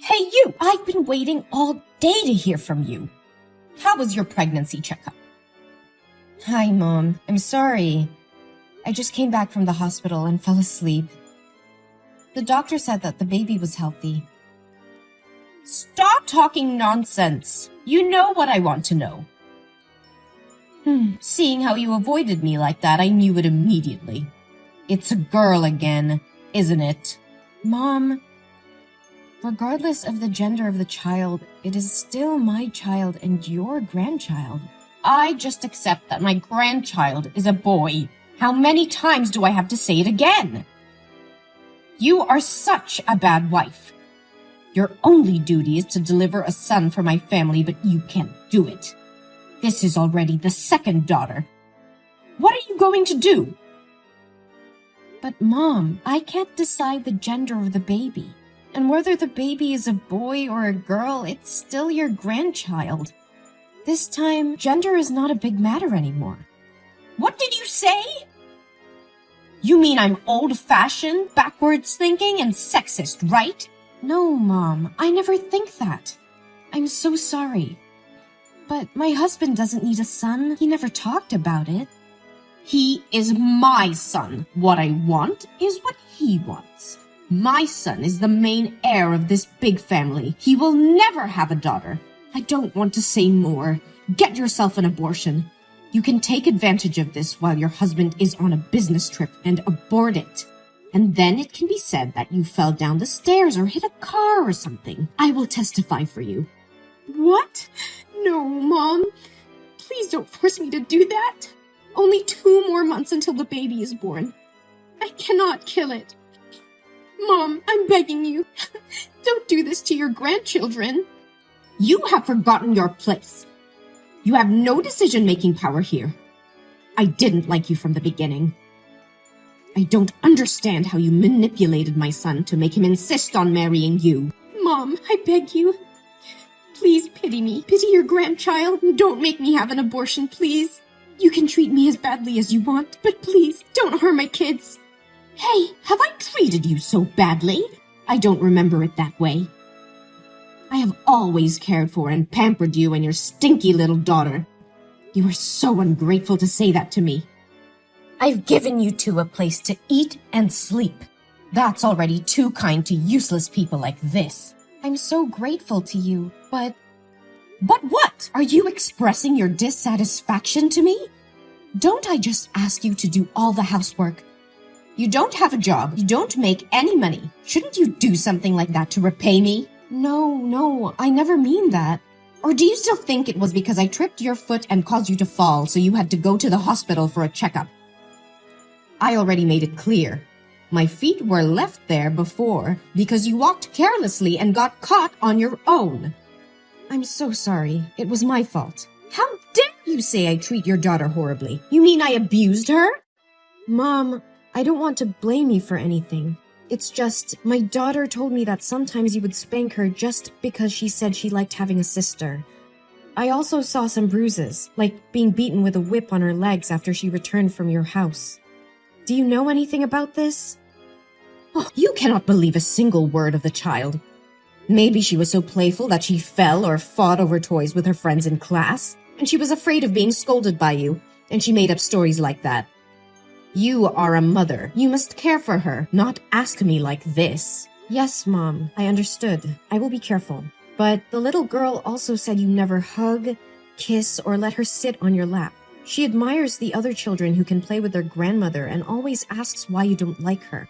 Hey, you! I've been waiting all day to hear from you. How was your pregnancy checkup? Hi, Mom. I'm sorry. I just came back from the hospital and fell asleep. The doctor said that the baby was healthy. Stop talking nonsense. You know what I want to know. Seeing how you avoided me like that, I knew it immediately. It's a girl again, isn't it? Mom, regardless of the gender of the child, it is still my child and your grandchild. I just accept that my grandchild is a boy. How many times do I have to say it again? You are such a bad wife. Your only duty is to deliver a son for my family, but you can't do it. This is already the second daughter. What are you going to do? But Mom, I can't decide the gender of the baby. And whether the baby is a boy or a girl, it's still your grandchild. This time, gender is not a big matter anymore. What did you say? You mean I'm old-fashioned, backwards thinking, and sexist, right? No, Mom, I never think that. I'm so sorry. But my husband doesn't need a son. He never talked about it. He is my son. What I want is what he wants. My son is the main heir of this big family. He will never have a daughter. I don't want to say more. Get yourself an abortion. You can take advantage of this while your husband is on a business trip and abort it. And then it can be said that you fell down the stairs or hit a car or something. I will testify for you. What? No, Mom. Please don't force me to do that. Only 2 more months until the baby is born. I cannot kill it. Mom, I'm begging you. Don't do this to your grandchildren. You have forgotten your place. You have no decision-making power here. I didn't like you from the beginning. I don't understand how you manipulated my son to make him insist on marrying you. Mom, I beg you. Please pity me. Pity your grandchild. Don't make me have an abortion, please. You can treat me as badly as you want, but please, don't harm my kids. Hey, have I treated you so badly? I don't remember it that way. I have always cared for and pampered you and your stinky little daughter. You are so ungrateful to say that to me. I've given you two a place to eat and sleep. That's already too kind to useless people like this. I'm so grateful to you, but... But what? Are you expressing your dissatisfaction to me? Don't I just ask you to do all the housework? You don't have a job. You don't make any money. Shouldn't you do something like that to repay me? No, I never mean that. Or do you still think it was because I tripped your foot and caused you to fall, so you had to go to the hospital for a checkup? I already made it clear. My feet were left there before because you walked carelessly and got caught on your own. I'm so sorry. It was my fault. How dare you say I treat your daughter horribly? You mean I abused her? Mom, I don't want to blame you for anything. It's just, my daughter told me that sometimes you would spank her just because she said she liked having a sister. I also saw some bruises, like being beaten with a whip on her legs after she returned from your house. Do you know anything about this? Oh, you cannot believe a single word of the child. Maybe she was so playful that she fell or fought over toys with her friends in class, and she was afraid of being scolded by you, and she made up stories like that. You are a mother. You must care for her, not ask me like this. Yes, Mom, I understood. I will be careful. But the little girl also said you never hug, kiss, or let her sit on your lap. She admires the other children who can play with their grandmother and always asks why you don't like her.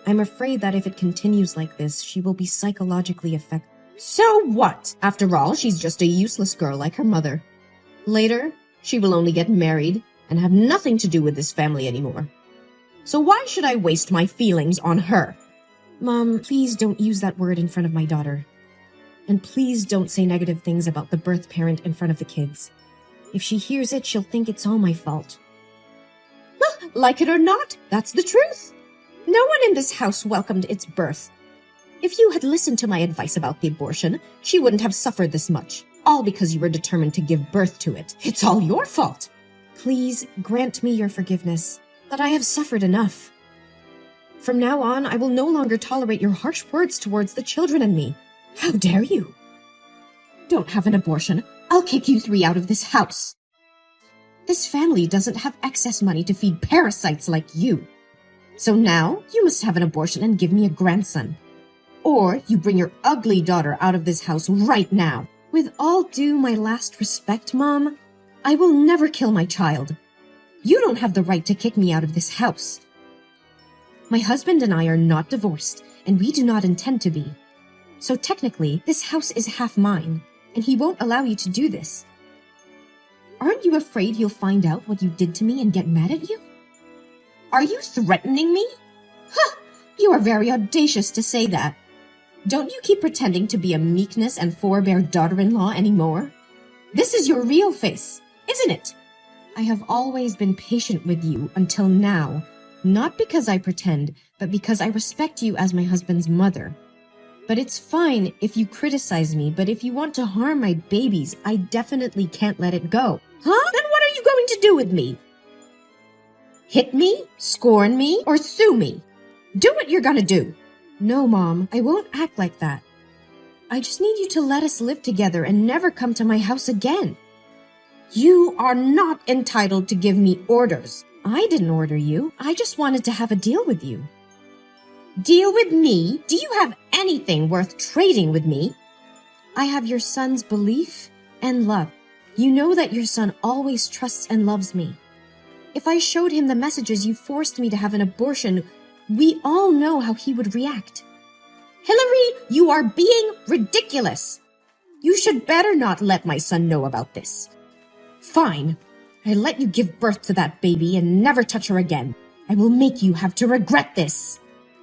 I'm afraid that if it continues like this, she will be psychologically affected. So what? After all, she's just a useless girl like her mother. Later, she will only get married and have nothing to do with this family anymore. So why should I waste my feelings on her? Mom, please don't use that word in front of my daughter. And please don't say negative things about the birth parent in front of the kids. If she hears it, she'll think it's all my fault. Well, like it or not, that's the truth. No one in this house welcomed its birth. If you had listened to my advice about the abortion, she wouldn't have suffered this much, all because you were determined to give birth to it. It's all your fault. Please grant me your forgiveness, that I have suffered enough. From now on, I will no longer tolerate your harsh words towards the children and me. How dare you? Don't have an abortion. I'll kick you three out of this house. This family doesn't have excess money to feed parasites like you. So now you must have an abortion and give me a grandson. Or you bring your ugly daughter out of this house right now. With all due my last respect, Mom, I will never kill my child. You don't have the right to kick me out of this house. My husband and I are not divorced, and we do not intend to be. So technically, this house is half mine, and he won't allow you to do this. Aren't you afraid he'll find out what you did to me and get mad at you? Are you threatening me? Huh! You are very audacious to say that. Don't you keep pretending to be a meekness and forbear daughter-in-law anymore? This is your real face, isn't it? I have always been patient with you until now, not because I pretend, but because I respect you as my husband's mother. But it's fine if you criticize me, but if you want to harm my babies, I definitely can't let it go. Huh? Then what are you going to do with me? Hit me, scorn me, or sue me? Do what you're gonna do. No, Mom, I won't act like that. I just need you to let us live together and never come to my house again. You are not entitled to give me orders. I didn't order you. I just wanted to have a deal with you. Deal with me? Do you have anything worth trading with me? I have your son's belief and love. You know that your son always trusts and loves me. If I showed him the messages you forced me to have an abortion, we all know how he would react. Hillary, you are being ridiculous. You should better not let my son know about this. Fine. I let you give birth to that baby and never touch her again. I will make you have to regret this.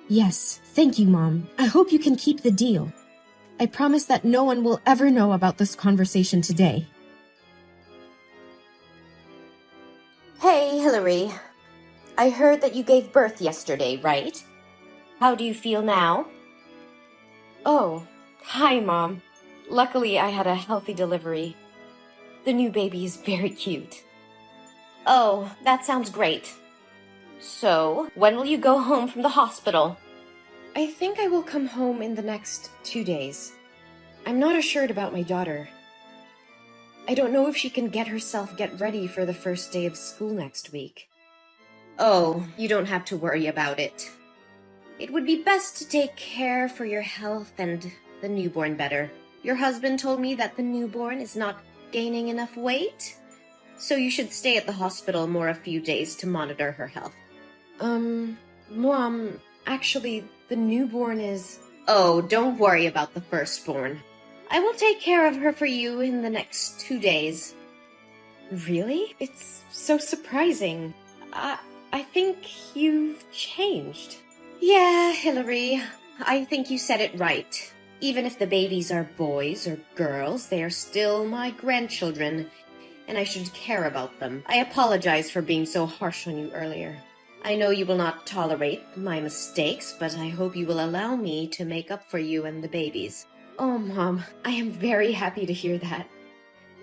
Yes, thank you, Mom. I hope you can keep the deal. I promise that no one will ever know about this conversation today. Hey, Hillary. I heard that you gave birth yesterday, right? How do you feel now? Oh, hi, Mom. Luckily, I had a healthy delivery. The new baby is very cute. Oh, that sounds great. So, when will you go home from the hospital? I think I will come home in the next 2 days. I'm not assured about my daughter. I don't know if she can get ready for the first day of school next week. Oh, you don't have to worry about it. It would be best to take care for your health and the newborn better. Your husband told me that the newborn is not gaining enough weight, so you should stay at the hospital a few days to monitor her health. Mom, actually, the newborn is... Oh, don't worry about the firstborn. I will take care of her for you in the next 2 days. Really? It's so surprising. I think you've changed. Yeah, Hillary, I think you said it right. Even if the babies are boys or girls, they are still my grandchildren, and I should care about them. I apologize for being so harsh on you earlier. I know you will not tolerate my mistakes, but I hope you will allow me to make up for you and the babies. Oh, Mom, I am very happy to hear that.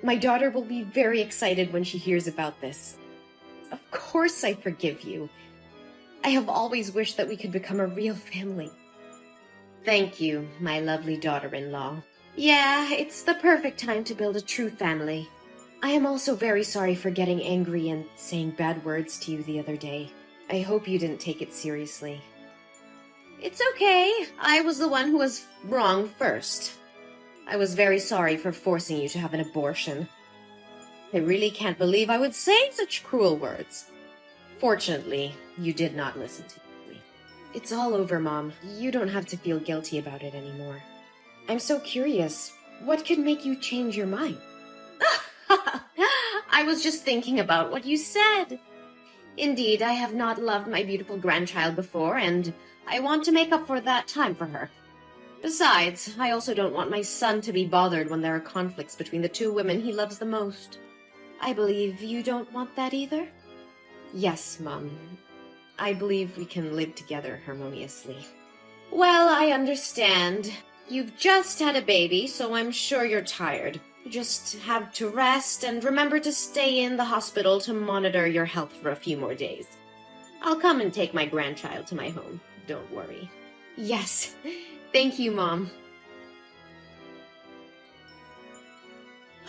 My daughter will be very excited when she hears about this. Of course I forgive you. I have always wished that we could become a real family. Thank you, my lovely daughter-in-law. Yeah, it's the perfect time to build a true family. I am also very sorry for getting angry and saying bad words to you the other day. I hope you didn't take it seriously. It's okay. I was the one who was wrong first. I was very sorry for forcing you to have an abortion. I really can't believe I would say such cruel words. Fortunately, you did not listen to me. It's all over, Mom. You don't have to feel guilty about it anymore. I'm so curious. What could make you change your mind? I was just thinking about what you said. Indeed, I have not loved my beautiful grandchild before, and I want to make up for that time for her. Besides, I also don't want my son to be bothered when there are conflicts between the two women he loves the most. I believe you don't want that either? Yes, Mom. I believe we can live together harmoniously. Well, I understand. You've just had a baby, so I'm sure you're tired. You just have to rest and remember to stay in the hospital to monitor your health for a few more days. I'll come and take my grandchild to my home. Don't worry. Yes. Thank you, Mom.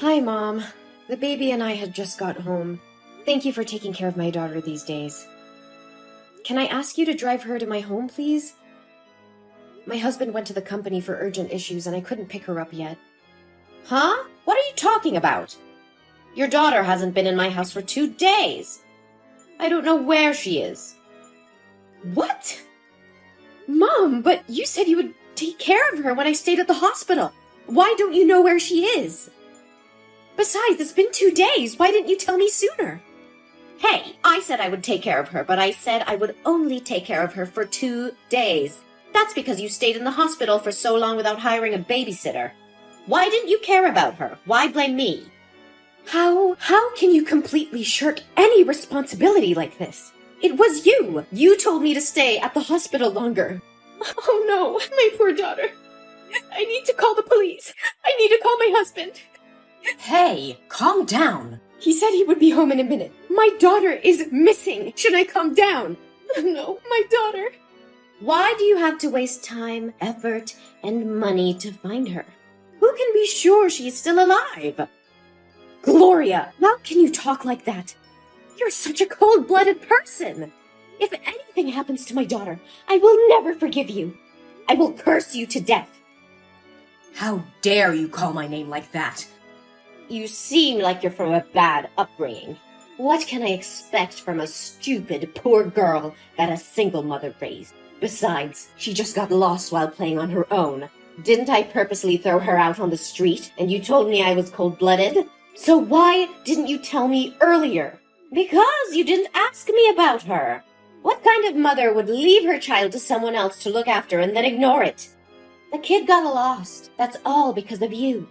Hi, Mom. The baby and I had just got home. Thank you for taking care of my daughter these days. Can I ask you to drive her to my home, please? My husband went to the company for urgent issues and I couldn't pick her up yet. Huh? What are you talking about? Your daughter hasn't been in my house for 2 days. I don't know where she is. What? Mom, but you said you would take care of her when I stayed at the hospital. Why don't you know where she is? Besides, it's been 2 days. Why didn't you tell me sooner? Hey, I said I would take care of her, but I said I would only take care of her for 2 days. That's because you stayed in the hospital for so long without hiring a babysitter. Why didn't you care about her? Why blame me? How can you completely shirk any responsibility like this? It was you. You told me to stay at the hospital longer. Oh no, my poor daughter. I need to call the police. I need to call my husband. Hey, calm down. He said he would be home in a minute. My daughter is missing. Should I calm down? No, my daughter. Why do you have to waste time, effort, and money to find her? Who can be sure she is still alive? Gloria, how can you talk like that? You're such a cold-blooded person. If anything happens to my daughter, I will never forgive you. I will curse you to death. How dare you call my name like that? You seem like you're from a bad upbringing. What can I expect from a stupid, poor girl that a single mother raised? Besides, she just got lost while playing on her own. Didn't I purposely throw her out on the street and you told me I was cold-blooded? So why didn't you tell me earlier? Because you didn't ask me about her. What kind of mother would leave her child to someone else to look after and then ignore it? The kid got lost. That's all because of you.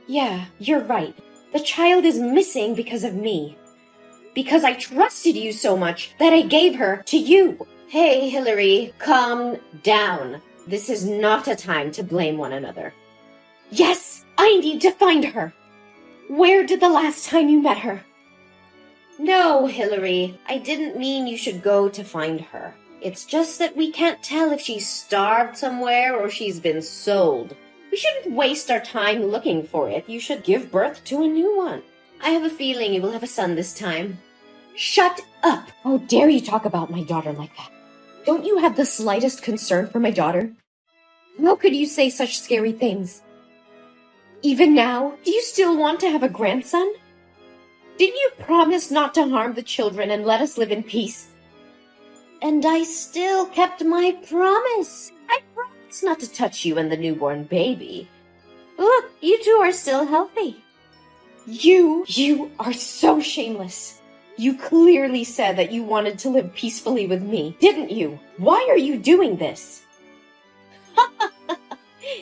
Yeah, you're right. The child is missing because of me. Because I trusted you so much that I gave her to you. Hey, Hillary, calm down. This is not a time to blame one another. Yes, I need to find her. Where did the last time you met her? No, Hillary, I didn't mean you should go to find her. It's just that we can't tell if she's starved somewhere or she's been sold. We shouldn't waste our time looking for it. You should give birth to a new one. I have a feeling you will have a son this time. Shut up! How dare you talk about my daughter like that? Don't you have the slightest concern for my daughter? How could you say such scary things? Even now, do you still want to have a grandson? Didn't you promise not to harm the children and let us live in peace? And I still kept my promise. I promised not to touch you and the newborn baby. Look, you two are still healthy. You are so shameless. You clearly said that you wanted to live peacefully with me, didn't you? Why are you doing this?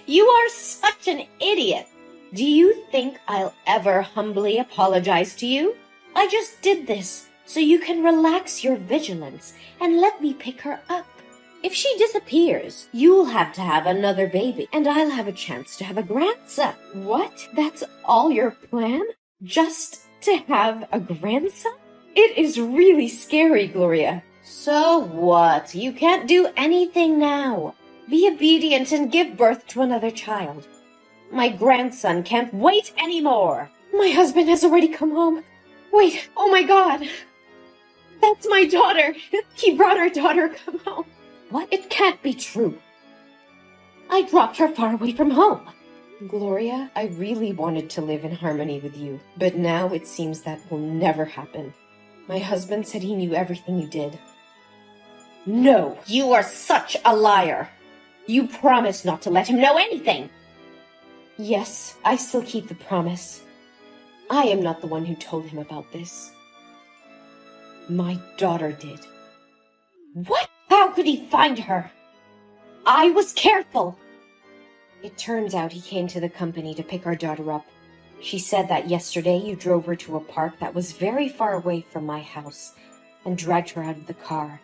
You are such an idiot. Do you think I'll ever humbly apologize to you? I just did this so you can relax your vigilance and let me pick her up. If she disappears, you'll have to have another baby, and I'll have a chance to have a grandson. What? That's all your plan? Just to have a grandson? It is really scary, Gloria. So what? You can't do anything now. Be obedient and give birth to another child. My grandson can't wait anymore. My husband has already come home. Wait, oh my God. That's my daughter. He brought our daughter come home. What? It can't be true. I dropped her far away from home. Gloria, I really wanted to live in harmony with you, but now it seems that will never happen. My husband said he knew everything you did. No, you are such a liar. You promised not to let him know anything. Yes, I still keep the promise. I am not the one who told him about this. My daughter did. What? How could he find her? I was careful. It turns out he came to the company to pick our daughter up. She said that yesterday you drove her to a park that was very far away from my house and dragged her out of the car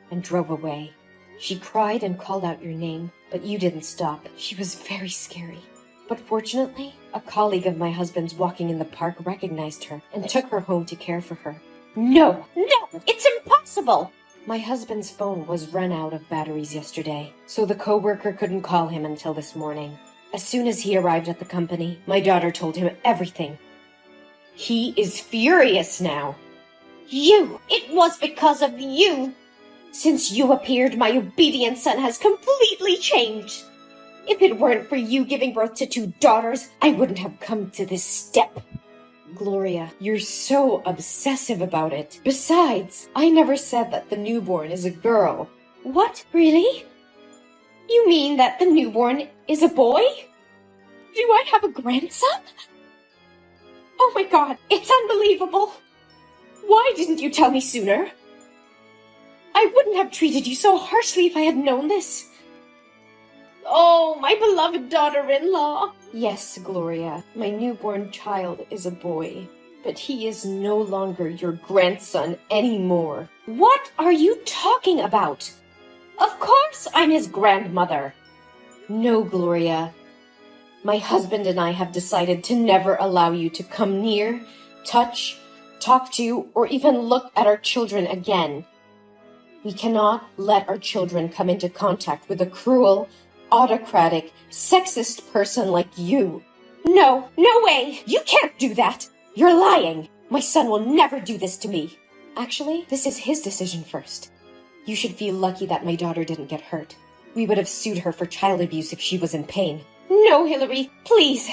and drove away. She cried and called out your name, but you didn't stop. She was very scary. But fortunately, a colleague of my husband's walking in the park recognized her and took her home to care for her. No, it's impossible! My husband's phone was run out of batteries yesterday, so the coworker couldn't call him until this morning. As soon as he arrived at the company, my daughter told him everything. He is furious now. You! It was because of you! Since you appeared, my obedient son has completely changed. If it weren't for you giving birth to 2 daughters, I wouldn't have come to this step. Gloria, you're so obsessive about it. Besides, I never said that the newborn is a girl. What? Really? You mean that the newborn is a boy? Do I have a grandson? Oh my god, it's unbelievable. Why didn't you tell me sooner? I wouldn't have treated you so harshly if I had known this. Oh, my beloved daughter-in-law. Yes, Gloria, my newborn child is a boy, but he is no longer your grandson anymore. What are you talking about? Of course I'm his grandmother. No, Gloria. My husband and I have decided to never allow you to come near, touch, talk to, or even look at our children again. We cannot let our children come into contact with a cruel, autocratic, sexist person like you. No, no way! You can't do that! You're lying! My son will never do this to me. Actually, this is his decision first. You should feel lucky that my daughter didn't get hurt. We would have sued her for child abuse if she was in pain. No, Hillary, please!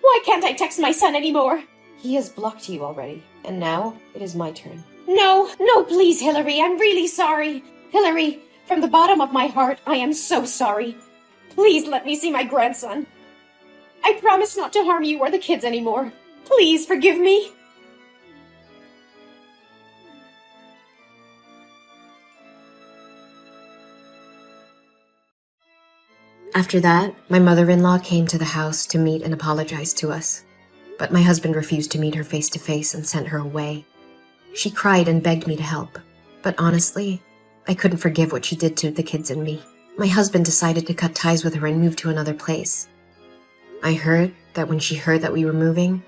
Why can't I text my son anymore? He has blocked you already, and now it is my turn. No, no, please, Hillary, I'm really sorry. Hillary, from the bottom of my heart, I am so sorry. Please let me see my grandson. I promise not to harm you or the kids anymore. Please forgive me. After that, my mother-in-law came to the house to meet and apologize to us. But my husband refused to meet her face to face and sent her away. She cried and begged me to help. But honestly, I couldn't forgive what she did to the kids and me. My husband decided to cut ties with her and move to another place. I heard that when she heard that we were moving,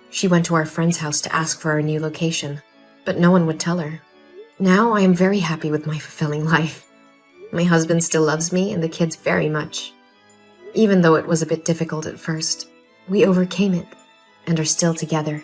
she went to our friend's house to ask for our new location. But no one would tell her. Now I am very happy with my fulfilling life. My husband still loves me and the kids very much. Even though it was a bit difficult at first, we overcame it and are still together.